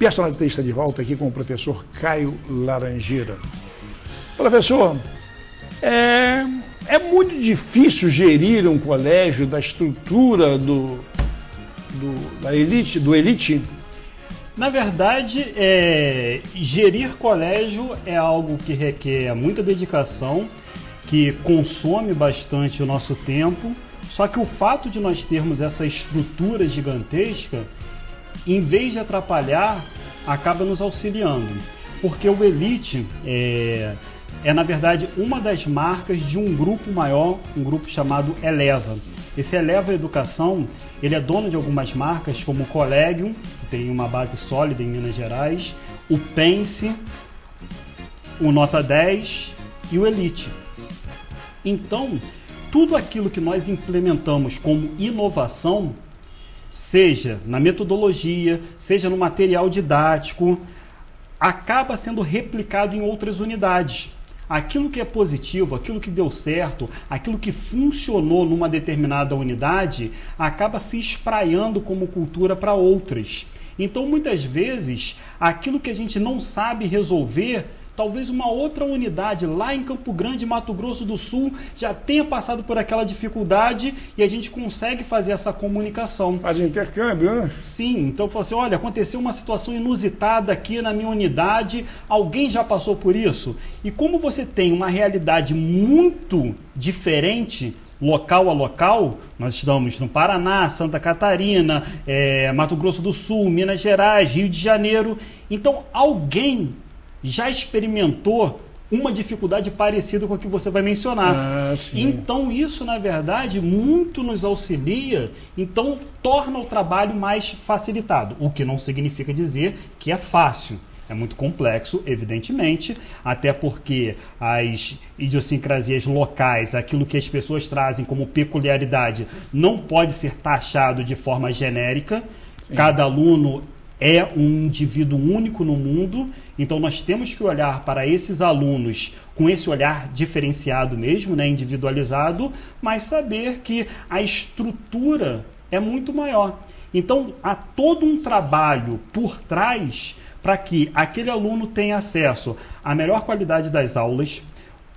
Personalité está de volta aqui com o professor Caio Laranjeira. Professor, é muito difícil gerir um colégio da estrutura do elite? Na verdade, gerir colégio é algo que requer muita dedicação, que consome bastante o nosso tempo, só que o fato de nós termos essa estrutura gigantesca, em vez de atrapalhar, acaba nos auxiliando. Porque o Elite na verdade, uma das marcas de um grupo maior, um grupo chamado Eleva. Esse Eleva Educação, ele é dono de algumas marcas, como o Collegium, que tem uma base sólida em Minas Gerais, o Pense, o Nota 10 e o Elite. Então, tudo aquilo que nós implementamos como inovação, seja na metodologia, seja no material didático, acaba sendo replicado em outras unidades. Aquilo que é positivo, aquilo que deu certo, aquilo que funcionou numa determinada unidade, acaba se espraiando como cultura para outras. Então, muitas vezes, aquilo que a gente não sabe resolver, talvez uma outra unidade lá em Campo Grande, Mato Grosso do Sul, já tenha passado por aquela dificuldade e a gente consegue fazer essa comunicação. Faz intercâmbio, né? Sim, então fala assim, olha, aconteceu uma situação inusitada aqui na minha unidade, alguém já passou por isso? E como você tem uma realidade muito diferente, local a local, nós estamos no Paraná, Santa Catarina, Mato Grosso do Sul, Minas Gerais, Rio de Janeiro, então alguém já experimentou uma dificuldade parecida com a que você vai mencionar. Então, isso, na verdade, muito nos auxilia, então torna o trabalho mais facilitado, o que não significa dizer que é fácil. É muito complexo, evidentemente, até porque as idiosincrasias locais, aquilo que as pessoas trazem como peculiaridade, não pode ser taxado de forma genérica. Sim. Cada aluno é um indivíduo único no mundo, então nós temos que olhar para esses alunos com esse olhar diferenciado mesmo, né, individualizado, mas saber que a estrutura é muito maior. Então há todo um trabalho por trás para que aquele aluno tenha acesso à melhor qualidade das aulas.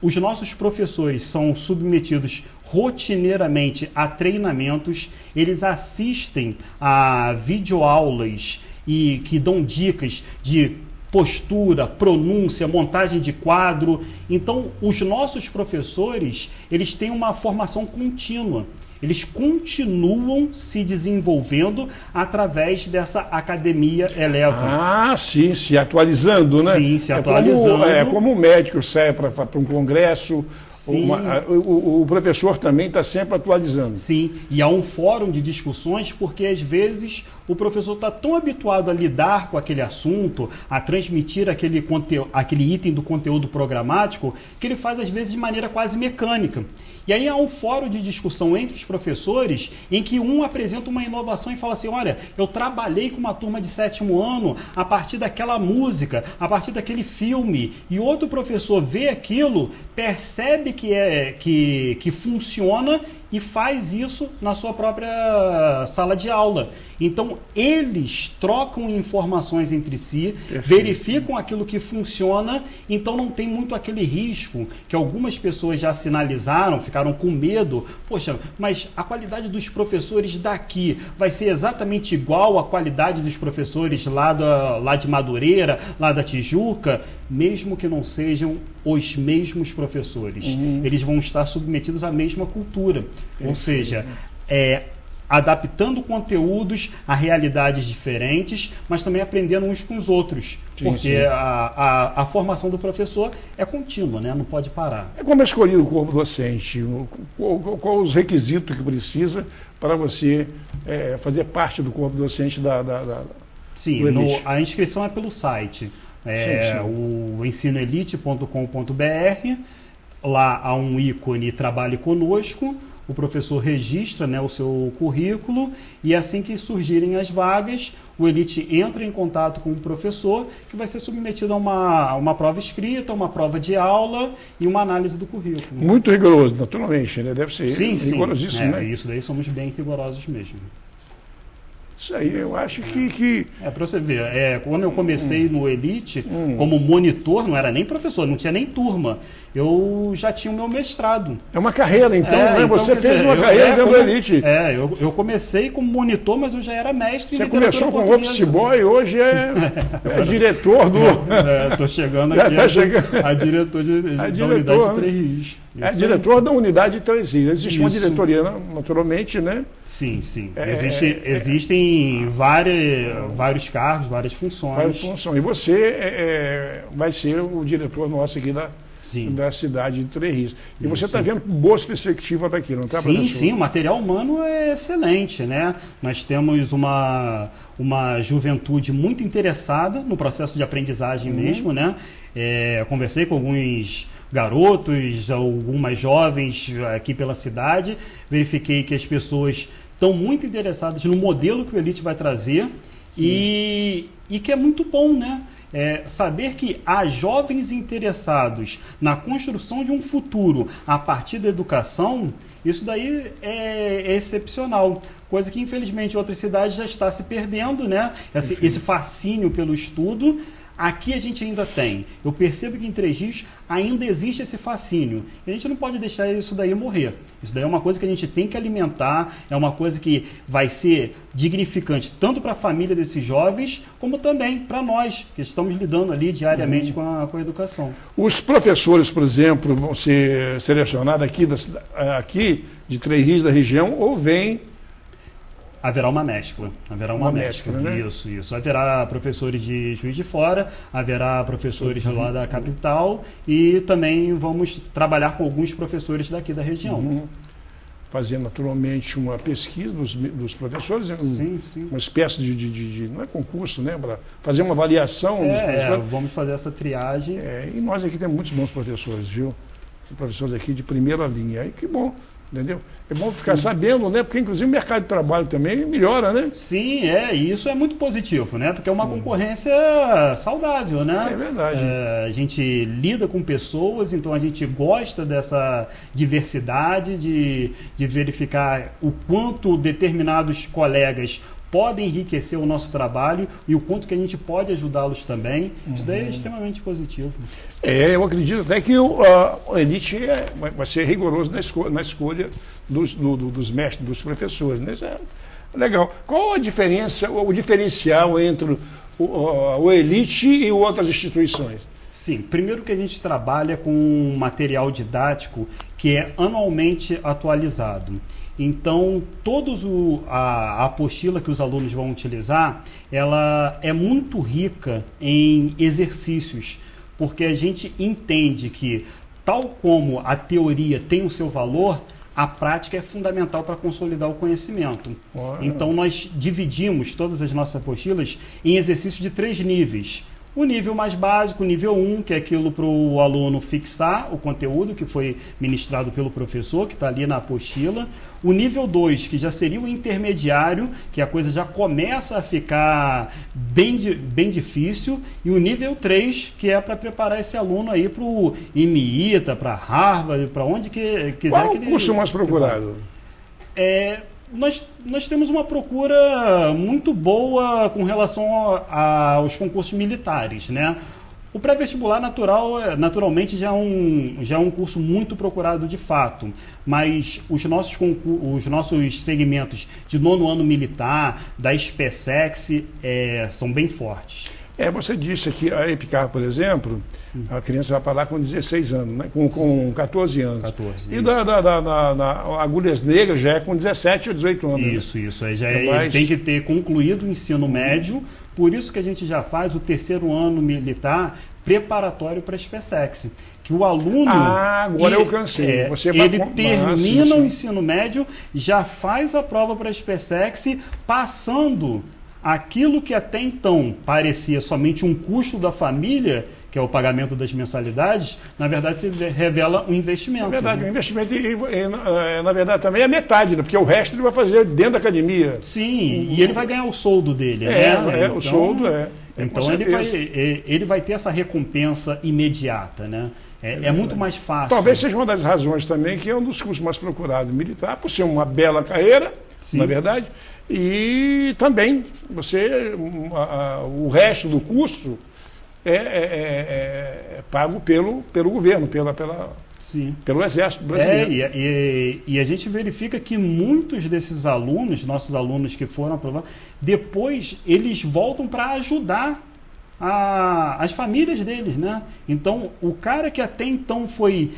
Os nossos professores são submetidos rotineiramente a treinamentos, eles assistem a videoaulas e que dão dicas de postura, pronúncia, montagem de quadro. Então, os nossos professores, eles têm uma formação contínua. Eles continuam se desenvolvendo através dessa academia Eleva. Sim, se atualizando, né? Sim, se atualizando. É como o médico sai para um congresso, o professor também está sempre atualizando. Sim, e há um fórum de discussões porque às vezes o professor está tão habituado a lidar com aquele assunto, a transmitir aquele item do conteúdo programático, que ele faz às vezes de maneira quase mecânica. E aí há um fórum de discussão entre os professores em que um apresenta uma inovação e fala assim, olha, eu trabalhei com uma turma de 7º ano a partir daquela música, a partir daquele filme, e outro professor vê aquilo, percebe que funciona e faz isso na sua própria sala de aula. Então, eles trocam informações entre si, verificam aquilo que funciona, então não tem muito aquele risco que algumas pessoas já sinalizaram, ficaram com medo. Poxa, mas a qualidade dos professores daqui vai ser exatamente igual à qualidade dos professores lá de Madureira, lá da Tijuca, mesmo que não sejam os mesmos professores. Eles vão estar submetidos à mesma cultura. Ou seja, adaptando conteúdos a realidades diferentes, mas também aprendendo uns com os outros. Porque a formação do professor é contínua, né? Não pode parar. Como é escolhido o corpo docente? Qual os requisitos que precisa para você fazer parte do corpo docente Sim, a inscrição é pelo site. O ensinoelite.com.br. Lá há um ícone Trabalhe Conosco. O professor registra, né, o seu currículo e assim que surgirem as vagas, o Elite entra em contato com o professor, que vai ser submetido a uma prova escrita, uma prova de aula e uma análise do currículo. Muito rigoroso, naturalmente, né? Deve ser rigorosíssimo. Né? Isso daí somos bem rigorosos mesmo. Isso aí, eu acho que... Para você ver, quando eu comecei no Elite, como monitor, não era nem professor, não tinha nem turma, eu já tinha o meu mestrado. É uma carreira, então, né? Então, Você fez uma carreira dentro do Elite. Eu comecei como monitor, mas eu já era mestre Você em literatura começou como portuguesa. office boy, hoje é diretor do... Estou chegando aqui a diretor da unidade de Três Rios. Diretor da unidade de Três Rios. Existe uma diretoria, naturalmente, né? Sim. Existem vários cargos, várias funções. E você vai ser o diretor nosso aqui da cidade de Três Rios. E você está vendo boas perspectivas para aquilo, não está, professor? Sim, o material humano é excelente, né? Nós temos uma juventude muito interessada no processo de aprendizagem mesmo, né? Conversei com alguns garotos, algumas jovens aqui pela cidade, verifiquei que as pessoas estão muito interessadas no modelo que o Elite vai trazer e que é muito bom, né? Saber que há jovens interessados na construção de um futuro a partir da educação, isso daí é excepcional. Coisa que, infelizmente, em outras cidades já está se perdendo, né? Esse fascínio pelo estudo. Aqui a gente ainda tem. Eu percebo que em Três Rios ainda existe esse fascínio. E a gente não pode deixar isso daí morrer. Isso daí é uma coisa que a gente tem que alimentar, é uma coisa que vai ser dignificante tanto para a família desses jovens, como também para nós, que estamos lidando ali diariamente com a educação. Os professores, por exemplo, vão ser selecionados aqui de Três Rios da região ou vêm... Haverá uma mescla. Uma mescla, né? Isso. Haverá professores de Juiz de Fora, haverá professores lá da capital e também vamos trabalhar com alguns professores daqui da região. Fazer naturalmente uma pesquisa dos professores, uma espécie de não é concurso, né? Para fazer uma avaliação dos professores. Vamos fazer essa triagem. E nós aqui temos muitos bons professores, viu? Professores aqui de primeira linha. Aí que bom. Entendeu? É bom ficar sabendo, né? Porque inclusive o mercado de trabalho também melhora, né? Sim, e isso é muito positivo, né? Porque é uma concorrência saudável, né? É verdade. A gente lida com pessoas, então a gente gosta dessa diversidade, de verificar o quanto determinados colegas podem enriquecer o nosso trabalho e o quanto que a gente pode ajudá-los também. Isso daí é extremamente positivo. Eu acredito até que o Elite vai ser rigoroso na escolha dos mestres, dos professores. Né? Isso é legal. Qual a diferença, o diferencial entre o Elite e outras instituições? Sim, primeiro que a gente trabalha com um material didático que é anualmente atualizado. Então, a apostila que os alunos vão utilizar, ela é muito rica em exercícios, porque a gente entende que, tal como a teoria tem o seu valor, a prática é fundamental para consolidar o conhecimento. Então, nós dividimos todas as nossas apostilas em exercícios de 3 níveis. O nível mais básico, o nível 1, que é aquilo para o aluno fixar o conteúdo que foi ministrado pelo professor, que está ali na apostila. O nível 2, que já seria o intermediário, que a coisa já começa a ficar bem difícil. E o nível 3, que é para preparar esse aluno aí para o IMITA, para Harvard, para onde quiser. Qual o curso mais procurado? Nós temos uma procura muito boa com relação aos concursos militares, né? O pré-vestibular naturalmente já é um curso muito procurado de fato, mas os nossos segmentos de 9º ano militar, da SPSEX, são bem fortes. Você disse que a EPICAR, por exemplo, a criança vai parar com 16 anos, né? com 14 anos. 14, e da Agulhas Negras já é com 17 ou 18 anos. Isso. Aí ele tem que ter concluído o ensino médio, por isso que a gente já faz o 3º ano militar preparatório para a SPSEX. Que o aluno... agora eu cansei. Ele termina o ensino médio, já faz a prova para a SPSEX, passando aquilo que até então parecia somente um custo da família, que é o pagamento das mensalidades, na verdade se revela um investimento. É verdade, um investimento na verdade também é metade, né? Porque o resto ele vai fazer dentro da academia. Sim, e ele vai ganhar o soldo dele, né? Então, o soldo então ele vai ter essa recompensa imediata, né? É muito mais fácil. Talvez seja uma das razões também que é um dos cursos mais procurados militar, por ser uma bela carreira. Sim. na verdade. E também o resto do curso é pago pelo governo, Sim. pelo Exército Brasileiro. E a gente verifica que muitos desses alunos, nossos alunos que foram aprovados, depois eles voltam para ajudar as famílias deles, né? Então, o cara que até então foi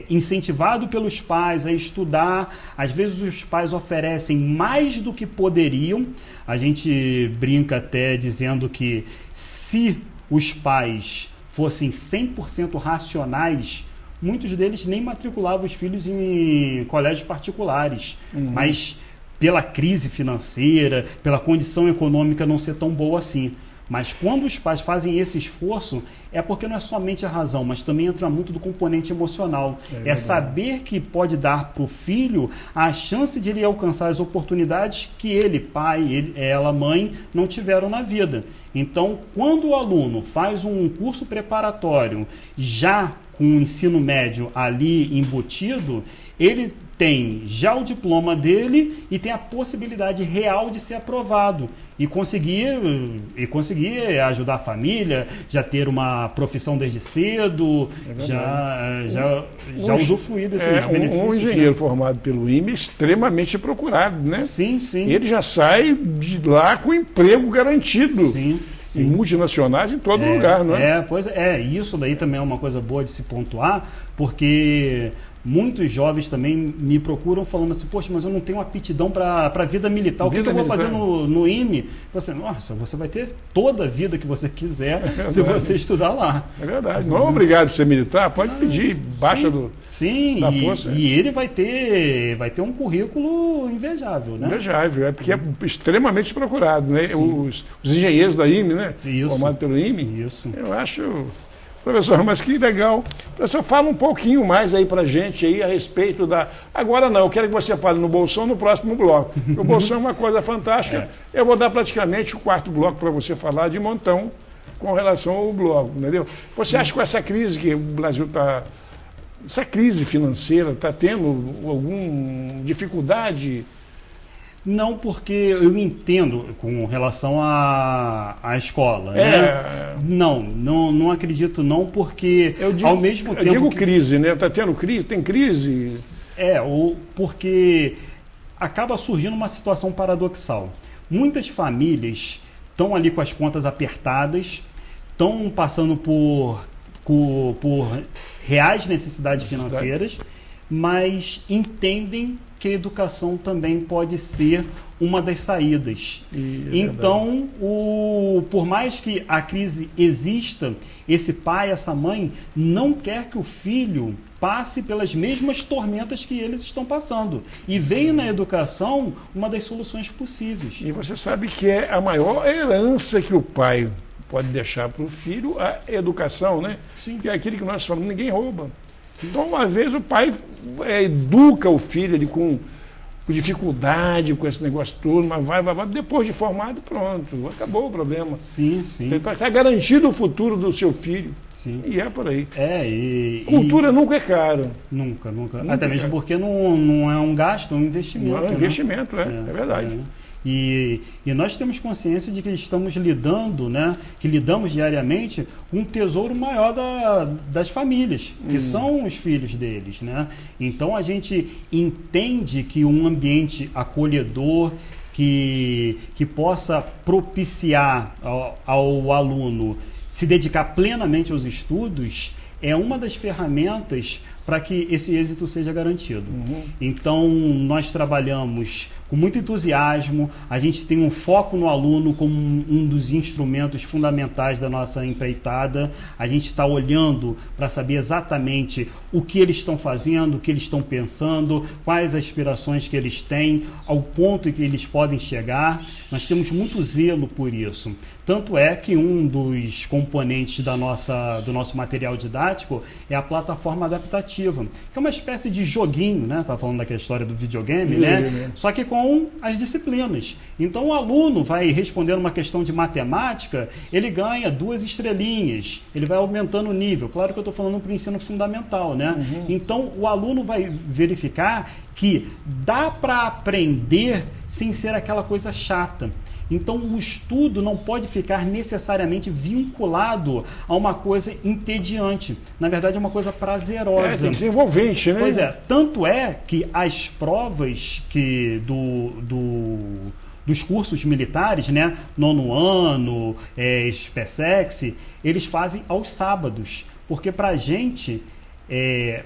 incentivado pelos pais a estudar, às vezes os pais oferecem mais do que poderiam. A gente brinca até dizendo que se os pais fossem 100% racionais, muitos deles nem matriculavam os filhos em colégios particulares, mas pela crise financeira, pela condição econômica não ser tão boa assim. Mas quando os pais fazem esse esforço, é porque não é somente a razão, mas também entra muito do componente emocional. É saber que pode dar para o filho a chance de ele alcançar as oportunidades que ele, pai, ela, mãe, não tiveram na vida. Então, quando o aluno faz um curso preparatório já com o ensino médio ali embutido, ele tem já o diploma dele e tem a possibilidade real de ser aprovado e conseguir ajudar a família, já ter uma profissão desde cedo, já usufruir desses benefícios. Um engenheiro formado pelo IME extremamente procurado, né? Sim, sim. Ele já sai de lá com emprego garantido. Sim. Em multinacionais em todo lugar, não é? Pois isso daí também é uma coisa boa de se pontuar, porque muitos jovens também me procuram falando assim, poxa, mas eu não tenho aptidão para a vida militar, o que eu vou fazer no IME? Você, nossa, você vai ter toda a vida que você quiser se você estudar lá. É verdade. Não é obrigado a ser militar, pode pedir baixa da força. E ele vai ter um currículo invejável, né? Invejável, porque é extremamente procurado, né? Os engenheiros da IME, né? Formados pelo IME. Isso. Eu acho... Professor, mas que legal. Professor, fala um pouquinho mais aí pra gente aí a respeito da... Agora não, eu quero que você fale no Bolsão no próximo bloco. O Bolsão é uma coisa fantástica. Eu vou dar praticamente o quarto bloco para você falar de montão com relação ao bloco, entendeu? Você acha que com essa crise que o Brasil está... Essa crise financeira está tendo alguma dificuldade? Não, porque eu entendo com relação à escola, né? Não acredito não, porque ao mesmo tempo... Eu digo crise, né? Está tendo crise? Tem crise? Porque acaba surgindo uma situação paradoxal. Muitas famílias estão ali com as contas apertadas, estão passando por reais necessidades financeiras, mas entendem que a educação também pode ser uma das saídas. Então, por mais que a crise exista, esse pai, essa mãe, não quer que o filho passe pelas mesmas tormentas que eles estão passando. E veio na educação uma das soluções possíveis. E você sabe que é a maior herança que o pai pode deixar para o filho, a educação, né? Sim. Que é aquilo que nós falamos, ninguém rouba. Então, uma vez o pai educa o filho ali com dificuldade, com esse negócio todo, mas vai, depois de formado, pronto, acabou o problema. Sim. Está garantido o futuro do seu filho. Sim. E é por aí. Cultura nunca é caro. Nunca. Até mesmo porque não é um gasto, é um investimento. Não é um investimento, é verdade. E nós temos consciência de que estamos lidando, né, que lidamos diariamente com um tesouro maior das famílias, que são os filhos deles, né? Então a gente entende que um ambiente acolhedor, que possa propiciar ao aluno se dedicar plenamente aos estudos, é uma das ferramentas para que esse êxito seja garantido. Então, nós trabalhamos com muito entusiasmo, a gente tem um foco no aluno como um dos instrumentos fundamentais da nossa empreitada, a gente está olhando para saber exatamente o que eles estão fazendo, o que eles estão pensando, quais aspirações que eles têm, ao ponto em que eles podem chegar. Nós temos muito zelo por isso. Tanto é que um dos componentes do nosso material didático é a plataforma adaptativa. interativa, que é uma espécie de joguinho, né? Tá falando daquela história do videogame, né? Só que com as disciplinas. Então o aluno vai respondendo uma questão de matemática, ele ganha 2 estrelinhas, ele vai aumentando o nível. Claro que eu estou falando para o ensino fundamental, né? Então o aluno vai verificar que dá para aprender sem ser aquela coisa chata. Então, o estudo não pode ficar necessariamente vinculado a uma coisa entediante. Na verdade, é uma coisa prazerosa. Tem que ser envolvente, né? Pois é. Tanto é que as provas dos cursos militares, né, 9º ano, SpaceX, eles fazem aos sábados. Porque para a gente...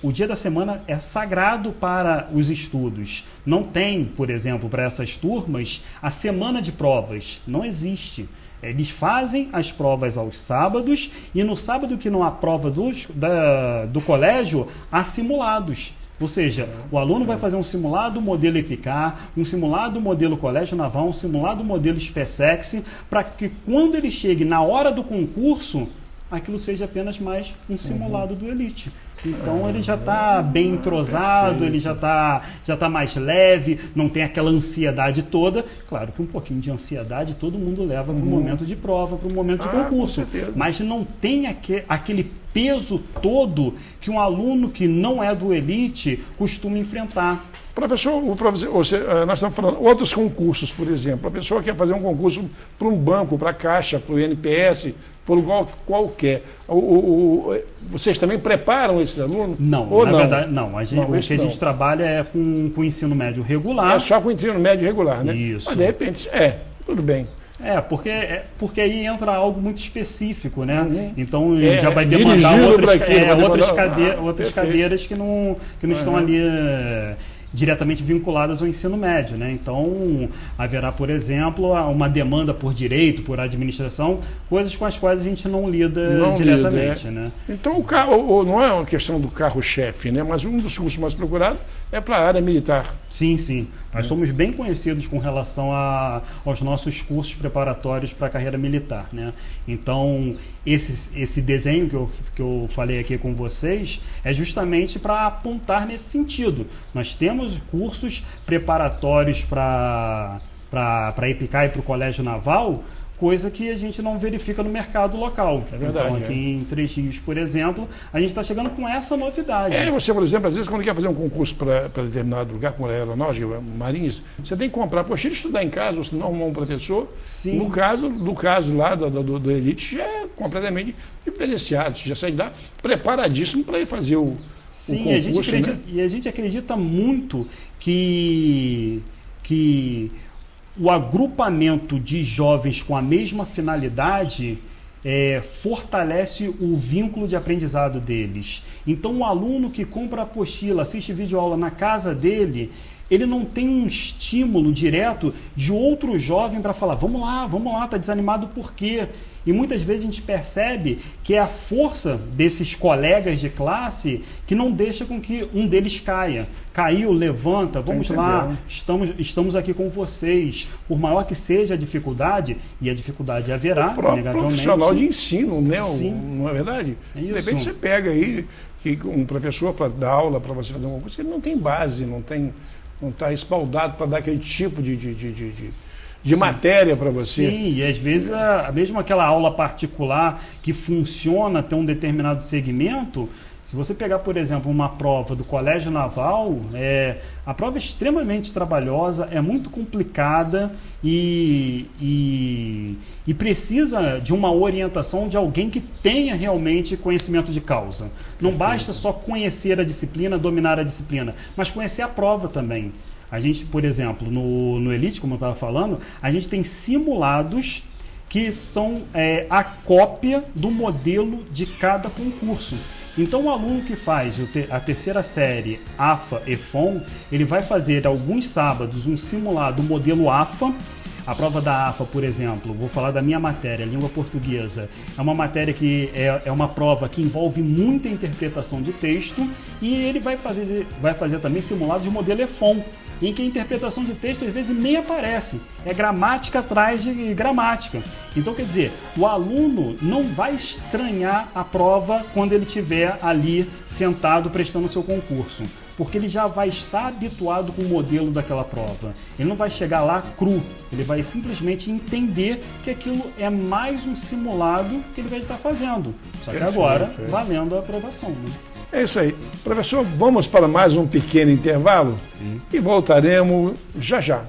o dia da semana é sagrado para os estudos. Não tem, por exemplo, para essas turmas, a semana de provas. Não existe. Eles fazem as provas aos sábados e no sábado que não há prova do colégio, há simulados. Ou seja, o aluno vai fazer um simulado modelo EPICAR, um simulado modelo Colégio Naval, um simulado modelo SpaceX, para que quando ele chegue na hora do concurso, aquilo seja apenas mais um simulado do Elite. Então ele já está bem entrosado, ele já tá mais leve, não tem aquela ansiedade toda. Claro que um pouquinho de ansiedade todo mundo leva para o momento de prova, para o momento de concurso. Mas não tem aquele peso todo que um aluno que não é do Elite costuma enfrentar. Professor, nós estamos falando outros concursos, por exemplo. A pessoa quer fazer um concurso para um banco, para a Caixa, para o INPS, por qualquer. Vocês também preparam esses alunos? Não, ou na não? Verdade, não. A gente trabalha é com o ensino médio regular. É só com o ensino médio regular, né? Isso. Mas de repente, tudo bem. Porque aí entra algo muito específico, né? Então já vai demandar outras cadeiras que não estão ali diretamente vinculadas ao ensino médio, né? Então, haverá, por exemplo, uma demanda por direito, por administração, coisas com as quais a gente não lida diretamente, né? Então, o carro não é uma questão do carro-chefe, né? Mas um dos cursos mais procurados é para a área militar. Sim, sim. Nós somos bem conhecidos com relação aos nossos cursos preparatórios para a carreira militar, né? Então, esse desenho que eu falei aqui com vocês é justamente para apontar nesse sentido. Nós temos cursos preparatórios para EPICAR e para o Colégio Naval, coisa que a gente não verifica no mercado local. É verdade. Então, aqui em Três Rios, por exemplo, a gente está chegando com essa novidade. Você, por exemplo, às vezes, quando quer fazer um concurso para determinado lugar, como a aeronáutica, Marinhas, você tem que comprar apostila e estudar em casa, ou se não arrumar um professor. Sim. No caso lá do Elite, já é completamente diferenciado, já sai lá preparadíssimo para ir fazer o concurso. A gente acredita muito que o agrupamento de jovens com a mesma finalidade fortalece o vínculo de aprendizado deles. Então, o aluno que compra a apostila, assiste videoaula na casa dele, ele não tem um estímulo direto de outro jovem para falar, vamos lá, tá desanimado por quê? E muitas vezes a gente percebe que é a força desses colegas de classe que não deixa com que um deles caia. Caiu, levanta, vamos lá, estamos aqui com vocês. Por maior que seja a dificuldade, e a dificuldade haverá, o próprio profissional de ensino, né? Sim. Não é verdade? É isso. De repente você pega aí que um professor para dar aula, para você fazer um concurso, ele não tem base, não está espaldado para dar aquele tipo de matéria para você. Sim, e às vezes mesmo aquela aula particular que funciona até um determinado segmento, se você pegar, por exemplo, uma prova do Colégio Naval, a prova é extremamente trabalhosa, é muito complicada e precisa de uma orientação de alguém que tenha realmente conhecimento de causa. Não basta só conhecer a disciplina, dominar a disciplina, mas conhecer a prova também. A gente, por exemplo, no Elite, como eu estava falando, a gente tem simulados que são a cópia do modelo de cada concurso. Então, o aluno que faz a terceira série AFA e FON, ele vai fazer alguns sábados um simulado modelo AFA. A prova da AFA, por exemplo, vou falar da minha matéria, língua portuguesa, é uma matéria que é uma prova que envolve muita interpretação de texto, e ele vai fazer também simulados de modelo EFON. em que a interpretação de texto às vezes nem aparece. É gramática atrás de gramática. Então, quer dizer, o aluno não vai estranhar a prova quando ele estiver ali sentado prestando o seu concurso, porque ele já vai estar habituado com o modelo daquela prova. Ele não vai chegar lá cru, ele vai simplesmente entender que aquilo é mais um simulado que ele vai estar fazendo. Só que agora, valendo a aprovação, né? É isso aí. Professor, vamos para mais um pequeno intervalo? Sim. E voltaremos já já.